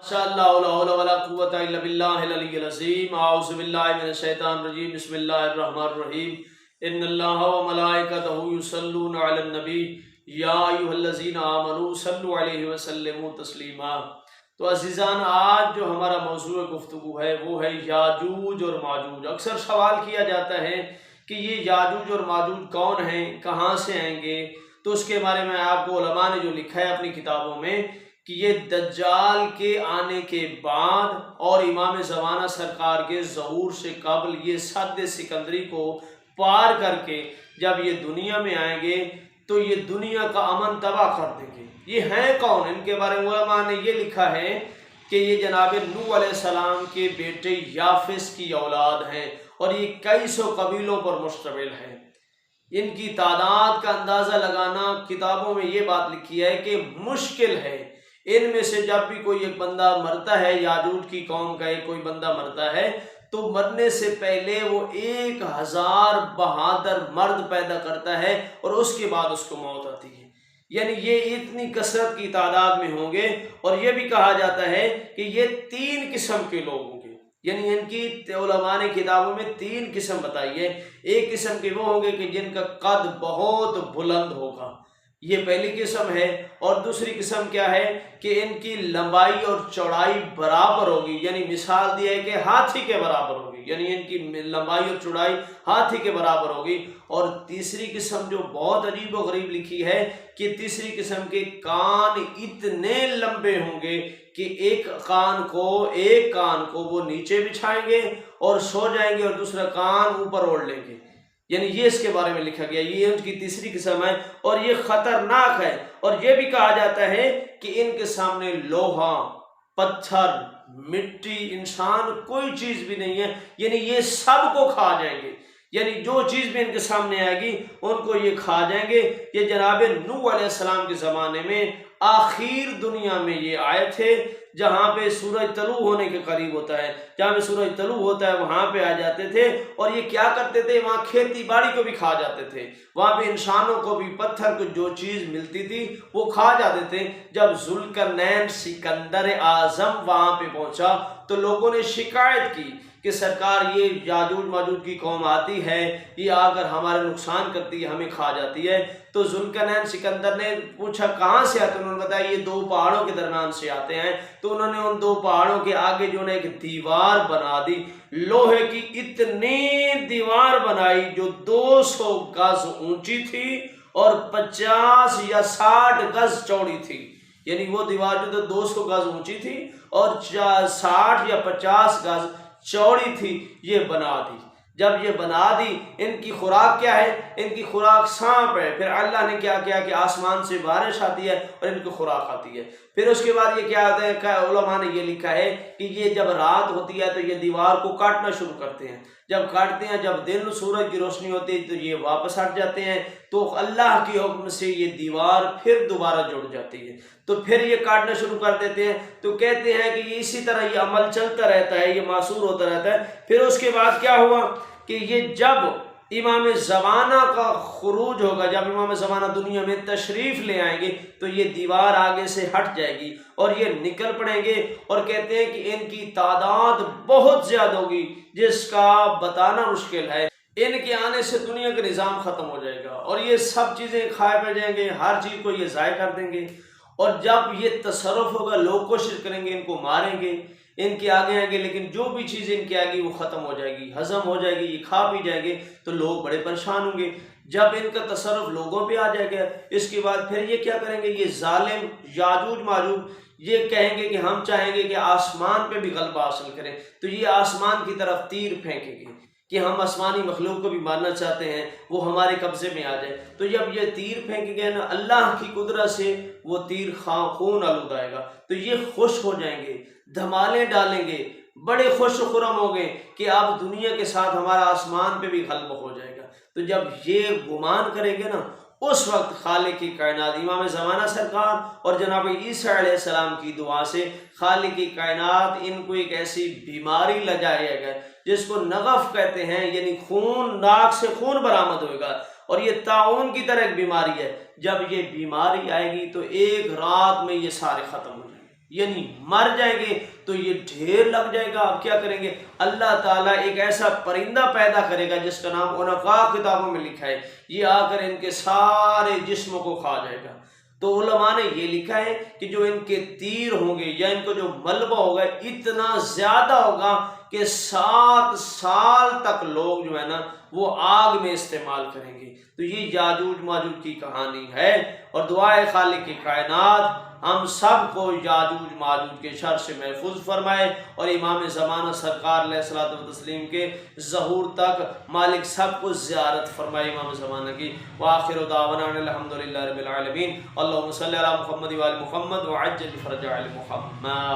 شاء اللہ لا حول ولا قوت الا باللہ العلی العظیم اعوذ باللہ من الشیطان الرجیم بسم اللہ الرحمن الرحیم ان اللہ وملائکتہ یصلون علی النبی یا ایھا الذین آمنوا صلوا علیہ وسلموا تسلیما۔ تو عزیزان، آج جو ہمارا موضوع گفتگو ہے وہ ہے یاجوج اور ماجوج۔ اکثر سوال کیا جاتا ہے کہ یہ یاجوج اور ماجوج کون ہیں، کہاں سے آئیں گے؟ تو اس کے بارے میں آپ کو علماء نے جو لکھا ہے اپنی کتابوں میں کہ یہ دجال کے آنے کے بعد اور امام زمانہ سرکار کے ظہور سے قبل یہ سد سکندری کو پار کر کے جب یہ دنیا میں آئیں گے تو یہ دنیا کا امن تباہ کر دیں گے۔ یہ ہیں کون؟ ان کے بارے میں علماء نے یہ لکھا ہے کہ یہ جناب نوح علیہ السلام کے بیٹے یافس کی اولاد ہیں اور یہ کئی سو قبیلوں پر مشتمل ہیں۔ ان کی تعداد کا اندازہ لگانا کتابوں میں یہ بات لکھی ہے کہ مشکل ہے۔ ان میں سے جب بھی کوئی ایک بندہ مرتا ہے، یاجوج کی قوم کا ایک کوئی بندہ مرتا ہے، تو مرنے سے پہلے وہ 1000 بہادر مرد پیدا کرتا ہے اور اس کے بعد اس کو موت آتی ہے۔ یعنی یہ اتنی کثرت کی تعداد میں ہوں گے، اور یہ بھی کہا جاتا ہے کہ یہ 3 قسم کے لوگ ہوں گے۔ یعنی ان کی علماء نے کتابوں میں 3 قسم بتائی ہے۔ ایک قسم کے وہ ہوں گے کہ جن کا قد بہت بلند ہوگا، یہ پہلی قسم ہے۔ اور دوسری قسم کیا ہے کہ ان کی لمبائی اور چوڑائی برابر ہوگی، یعنی مثال دی ہے کہ ہاتھی کے برابر ہوگی، یعنی ان کی لمبائی اور چوڑائی ہاتھی کے برابر ہوگی۔ اور تیسری قسم جو بہت عجیب و غریب لکھی ہے کہ تیسری قسم کے کان اتنے لمبے ہوں گے کہ ایک کان کو وہ نیچے بچھائیں گے اور سو جائیں گے اور دوسرا کان اوپر اوڑھ لیں گے۔ یعنی یہ اس کے بارے میں لکھا گیا، یہ ان کی تیسری قسم ہے اور یہ خطرناک ہے۔ اور یہ بھی کہا جاتا ہے کہ ان کے سامنے لوہا، پتھر، مٹی، انسان کوئی چیز بھی نہیں ہے، یعنی یہ سب کو کھا جائیں گے۔ یعنی جو چیز بھی ان کے سامنے آئے گی ان کو یہ کھا جائیں گے۔ یہ جناب نوح علیہ السلام کے زمانے میں آخر دنیا میں یہ آئے تھے، جہاں پہ سورج طلوع ہونے کے قریب ہوتا ہے، جہاں پہ سورج طلوع ہوتا ہے وہاں پہ آ جاتے تھے۔ اور یہ کیا کرتے تھے؟ وہاں کھیتی باڑی کو بھی کھا جاتے تھے، وہاں پہ انسانوں کو بھی، پتھر کو جو چیز ملتی تھی وہ کھا جاتے تھے۔ جب ذوالقرنین سکندر اعظم وہاں پہ پہنچا تو لوگوں نے شکایت کی کہ سرکار یہ یاجوج ماجوج کی قوم آتی ہے، یہ آ کر ہمارے نقصان کرتی ہے، ہمیں کھا جاتی ہے۔ تو ذوالقرنین سکندر نے پوچھا کہاں سے آتے ہیں؟ انہوں نے بتایا یہ 2 پہاڑوں کے درمیان سے آتے ہیں۔ تو انہوں نے ان 2 پہاڑوں کے آگے جو ہے ایک دیوار بنا دی، لوہے کی اتنی دیوار بنائی جو 200 گز اونچی تھی اور 50 یا 60 گز چوڑی تھی۔ یعنی وہ دیوار جو 200 گز اونچی تھی اور 60 یا 50 گز چوڑی تھی، یہ بنا دی۔ جب یہ بنا دی، ان کی خوراک کیا ہے؟ ان کی خوراک سانپ ہے۔ پھر اللہ نے کیا کیا کہ آسمان سے بارش آتی ہے اور ان کی خوراک آتی ہے۔ پھر اس کے بعد یہ کیا آتا ہے کہ علماء نے یہ لکھا ہے کہ یہ جب رات ہوتی ہے تو یہ دیوار کو کاٹنا شروع کرتے ہیں، جب کاٹتے ہیں، جب دن سورج کی روشنی ہوتی ہے تو یہ واپس ہٹ جاتے ہیں، تو اللہ کے حکم سے یہ دیوار پھر دوبارہ جڑ جاتی ہے، تو پھر یہ کاٹنا شروع کر دیتے ہیں۔ تو کہتے ہیں کہ یہ اسی طرح یہ عمل چلتا رہتا ہے، یہ معصور ہوتا رہتا ہے۔ پھر اس کے بعد کیا ہوا کہ یہ جب امام زمانہ کا خروج ہوگا، جب امام زمانہ دنیا میں تشریف لے آئیں گے تو یہ دیوار آگے سے ہٹ جائے گی اور یہ نکل پڑیں گے۔ اور کہتے ہیں کہ ان کی تعداد بہت زیادہ ہوگی جس کا بتانا مشکل ہے۔ ان کے آنے سے دنیا کا نظام ختم ہو جائے گا اور یہ سب چیزیں کھائے پہ جائیں گے، ہر چیز کو یہ ضائع کر دیں گے۔ اور جب یہ تصرف ہوگا لوگ کوشش کریں گے ان کو ماریں گے، ان کے آگے آئیں گے، لیکن جو بھی چیز ان کے آئے گی وہ ختم ہو جائے گی، ہضم ہو جائے گی، یہ کھا پی جائیں گے تو لوگ بڑے پریشان ہوں گے۔ جب ان کا تصرف لوگوں پہ آ جائے گا، اس کے بعد پھر یہ کیا کریں گے؟ یہ ظالم یاجوج ماجوج یہ کہیں گے کہ ہم چاہیں گے کہ آسمان پہ بھی غلبہ حاصل کریں، تو یہ آسمان کی طرف تیر پھینکیں گے کہ ہم آسمانی مخلوق کو بھی مارنا چاہتے ہیں، وہ ہمارے قبضے میں آ جائے۔ تو جب یہ تیر پھینکیں گے نا، اللہ کی قدرت سے وہ تیر خون آلود آئے گا، تو یہ خوش ہو جائیں گے، دھمالے ڈالیں گے، بڑے خوش و خرم ہو گئے کہ اب دنیا کے ساتھ ہمارا آسمان پہ بھی غلبہ ہو جائے گا۔ تو جب یہ گمان کریں گے نا، اس وقت خالق کی کائنات امام زمانہ سرکار اور جناب عیسیٰ علیہ السلام کی دعا سے خالق کی کائنات ان کو ایک ایسی بیماری لجائے گا جس کو نغف کہتے ہیں، یعنی خون، ناک سے خون برآمد ہوگا، اور یہ طاعون کی طرح ایک بیماری ہے۔ جب یہ بیماری آئے گی تو ایک رات میں یہ سارے ختم ہو جائیں گے۔ یعنی مر جائیں گے تو یہ ڈھیر لگ جائے گا. آپ کیا کریں گے؟ اللہ تعالیٰ ایک ایسا پرندہ پیدا کرے گا جس کا نام عنقاء کتابوں میں لکھا ہے، یہ آ کر ان کے سارے جسموں کو کھا جائے گا. تو علماء نے یہ لکھا ہے کہ جو ان کے تیر ہوں گے یا ان کو جو ملبہ ہوگا اتنا زیادہ ہوگا کہ 7 سال تک لوگ جو ہے نا وہ آگ میں استعمال کریں گے. تو یہ یاجوج ماجوج کی کہانی ہے، اور دعائے خالق کی کائنات ہم سب کو یاجوج ماجوج کے شر سے محفوظ فرمائے، اور امام زمانہ سرکار علیہ الصلوۃ والتسلیم کے ظہور تک مالک سب کو زیارت فرمائے امام زمانہ کی. وآخر دعوانا الحمدللہ رب العالمین. اللہم صلی علی محمد و آل محمد وعجل فرج آل محمد.